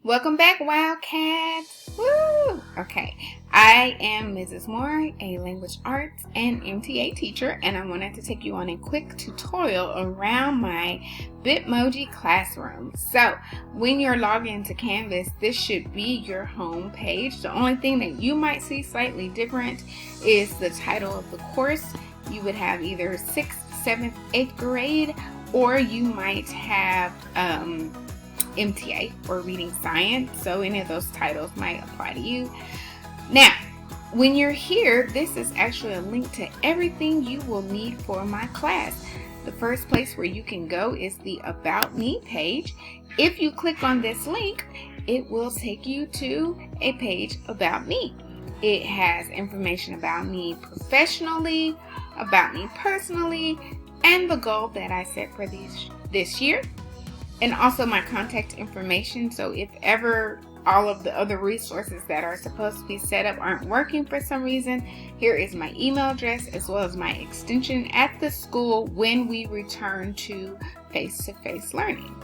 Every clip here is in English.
Welcome back, Wildcats! Woo! Okay, I am Mrs. Moore, a language arts and MTA teacher, and I wanted to take you on a quick tutorial around my Bitmoji classroom. So, when you're logged into Canvas, this should be your home page. The only thing that you might see slightly different is the title of the course. You would have either 6th, 7th, 8th grade, or you might have MTA or Reading Science, so any of those titles might apply to you. Now, when you're here, this is actually a link to everything you will need for my class. The first place where you can go is the About Me page. If you click on this link, it will take you to a page about me. It has information about me professionally, about me personally, and the goal that I set for this year. And also my contact information, so if ever all of the other resources that are supposed to be set up aren't working for some reason, here is my email address as well as my extension at the school when we return to face-to-face learning.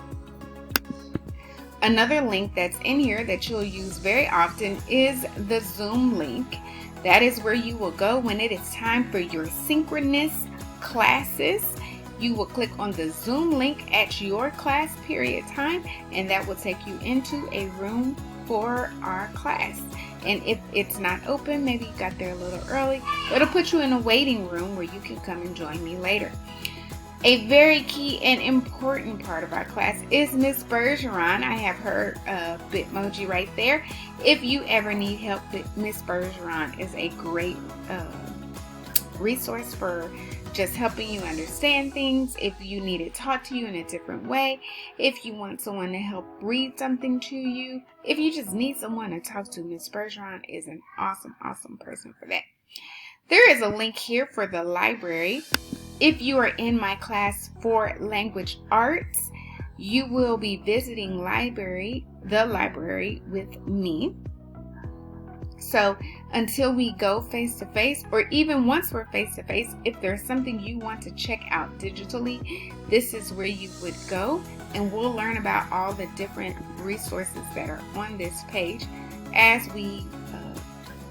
Another link that's in here that you'll use very often is the Zoom link. That is where you will go when it is time for your synchronous classes. You will click on the Zoom link at your class period time, and that will take you into a room for our class. And if it's not open, maybe you got there a little early, it'll put you in a waiting room where you can come and join me later. A very key and important part of our class is Miss Bergeron. I have her Bitmoji right there. If you ever need help, Miss Bergeron is a great resource for just helping you understand things. If you need it taught to you in a different way, if you want someone to help read something to you, if you just need someone to talk to, Miss Bergeron is an awesome person for that. There is a link here for the library. If you are in my class for language arts, you will be visiting the library with me. So until we go face-to-face, or even once we're face-to-face, if there's something you want to check out digitally, this is where you would go, and we'll learn about all the different resources that are on this page as we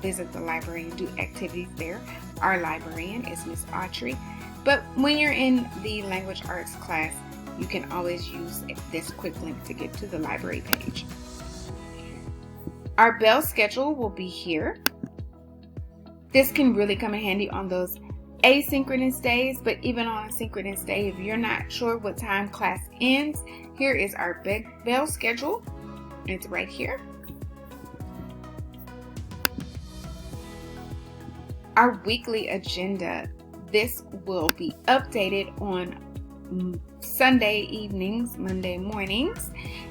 visit the library and do activities there. Our librarian is Miss Autry, but when you're in the language arts class, you can always use this quick link to get to the library page. Our bell schedule will be here. This can really come in handy on those asynchronous days, but even on a synchronous day, if you're not sure what time class ends, here is our bell schedule. It's right here. Our weekly agenda, this will be updated on Sunday evenings, Monday mornings,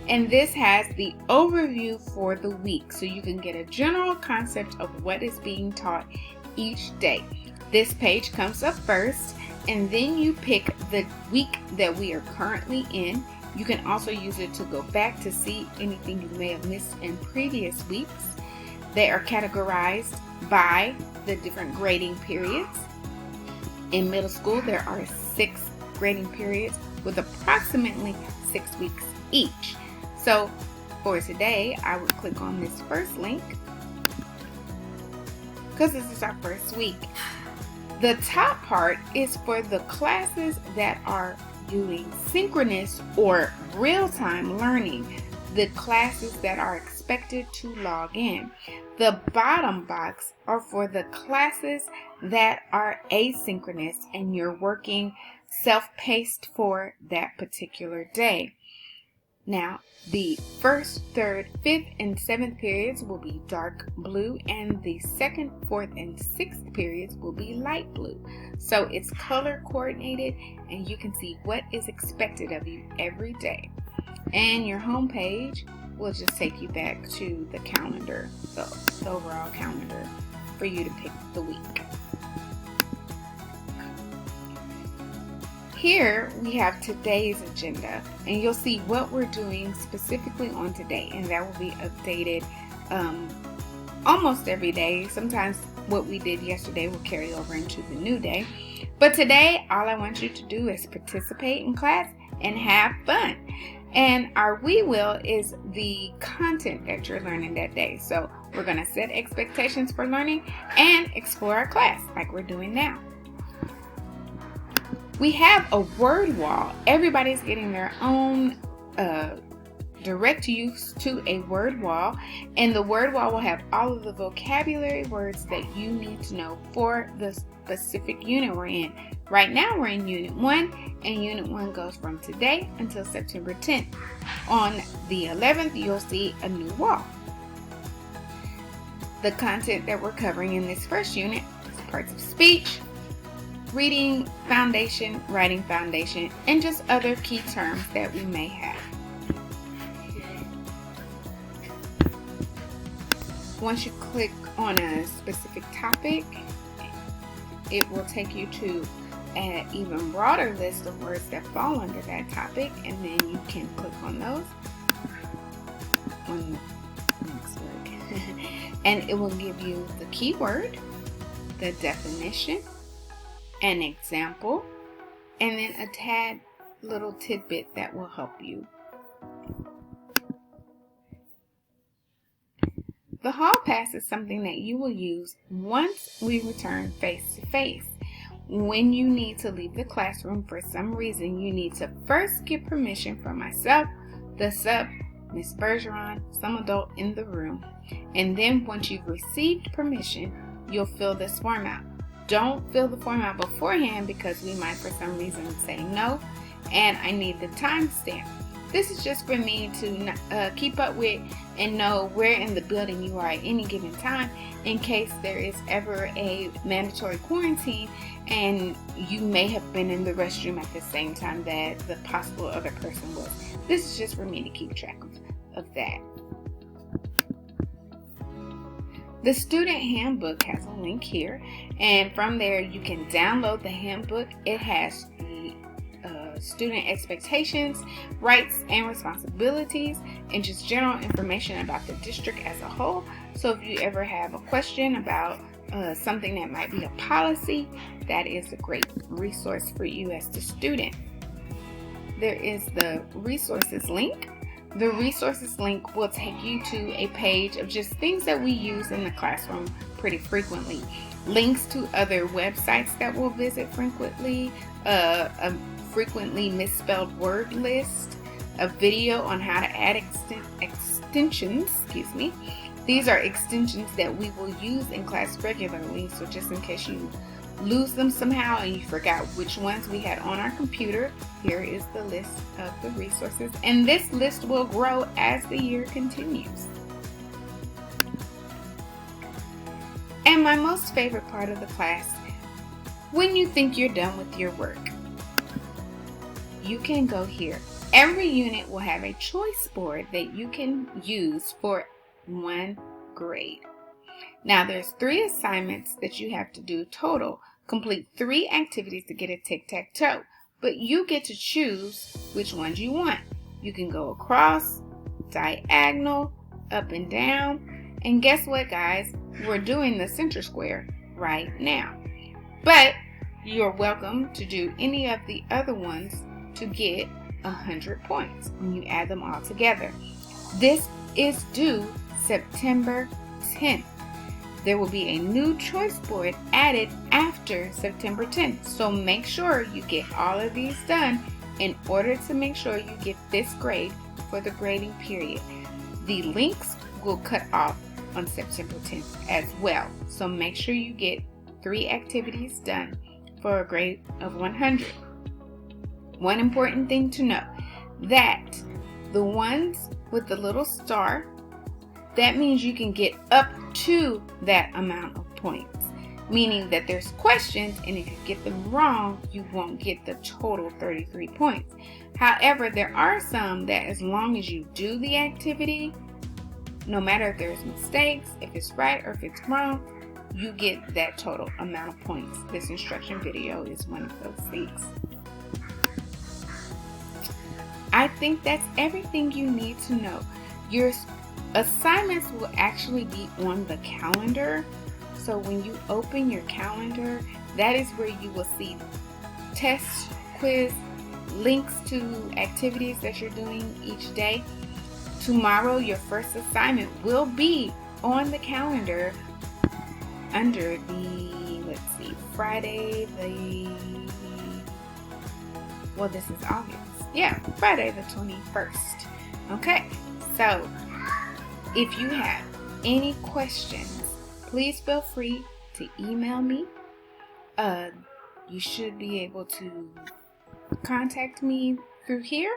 and this has the overview for the week, so you can get a general concept of what is being taught each day. This page comes up first, and then you pick the week that we are currently in. You can also use it to go back to see anything you may have missed in previous weeks. They are categorized by the different grading periods. In middle school, there are 6 grading periods with approximately 6 weeks each. So for today, I would click on this first link because this is our first week. The top part is for the classes that are doing synchronous or real-time learning, the classes that are expected to log in. The bottom box are for the classes that are asynchronous and you're working self-paced for that particular day. Now, the 1st, 3rd, 5th, and 7th periods will be dark blue, and the 2nd, 4th, and 6th periods will be light blue. So it's color coordinated, and you can see what is expected of you every day. And your home page will just take you back to the calendar, the overall calendar, for you to pick the week. Here we have today's agenda, and you'll see what we're doing specifically on today, and that will be updated almost every day. Sometimes what we did yesterday will carry over into the new day, but today all I want you to do is participate in class and have fun. And our we will is the content that you're learning that day. So we're going to set expectations for learning and explore our class like we're doing now. We have a word wall. Everybody's getting their own direct use to a word wall, and the word wall will have all of the vocabulary words that you need to know for the specific unit we're in. Right now we're in Unit 1, and Unit 1 goes from today until September 10th. On the 11th, you'll see a new wall. The content that we're covering in this first unit is parts of speech, reading foundation, writing foundation, and just other key terms that we may have. Once you click on a specific topic, it will take you to an even broader list of words that fall under that topic, and then you can click on those on the next word. And it will give you the keyword, the definition, an example, and then a tad little tidbit that will help you. The hall pass is something that you will use once we return face to face. When you need to leave the classroom for some reason, you need to first get permission from myself, the sub, Miss Bergeron, some adult in the room. And then once you've received permission, you'll fill this form out. Don't fill the form out beforehand because we might for some reason say no, and I need the timestamp. This is just for me to keep up with and know where in the building you are at any given time in case there is ever a mandatory quarantine and you may have been in the restroom at the same time that the possible other person was. This is just for me to keep track of that. The student handbook has a link here, and from there you can download the handbook. It has the student expectations, rights and responsibilities, and just general information about the district as a whole. So if you ever have a question about something that might be a policy, that is a great resource for you as the student. There is the resources link. The resources link will take you to a page of just things that we use in the classroom pretty frequently. Links to other websites that we'll visit frequently, a frequently misspelled word list, a video on how to add extensions, These are extensions that we will use in class regularly, so just in case you lose them somehow and you forgot which ones we had on our computer, here is the list of the resources, and this list will grow as the year continues. And my most favorite part of the class, when you think you're done with your work, you can go here. Every unit will have a choice board that you can use for one grade. Now there's 3 assignments that you have to do total. Complete 3 activities to get a tic-tac-toe, but you get to choose which ones you want. You can go across, diagonal, up and down, and guess what, guys? We're doing the center square right now. But you're welcome to do any of the other ones to get 100 points when you add them all together. This is due September 10th. There will be a new choice board added after September 10th, so make sure you get all of these done in order to make sure you get this grade for the grading period. The links will cut off on September 10th as well, so make sure you get 3 activities done for a grade of 100. One important thing to know, that the ones with the little star, that means you can get up to that amount of points, meaning that there's questions, and if you get them wrong, you won't get the total 33 points. However, there are some that as long as you do the activity, no matter if there's mistakes, if it's right or if it's wrong, you get that total amount of points. This instruction video is one of those things. I think that's everything you need to know. Your assignments will actually be on the calendar. So when you open your calendar, that is where you will see test, quiz, links to activities that you're doing each day. Tomorrow, your first assignment will be on the calendar under the, let's see, Friday this is August. Yeah, Friday the 21st. Okay, so if you have any questions, please feel free to email me. You should be able to contact me through here,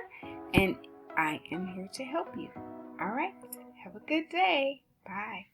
and I am here to help you. All right, have a good day. Bye.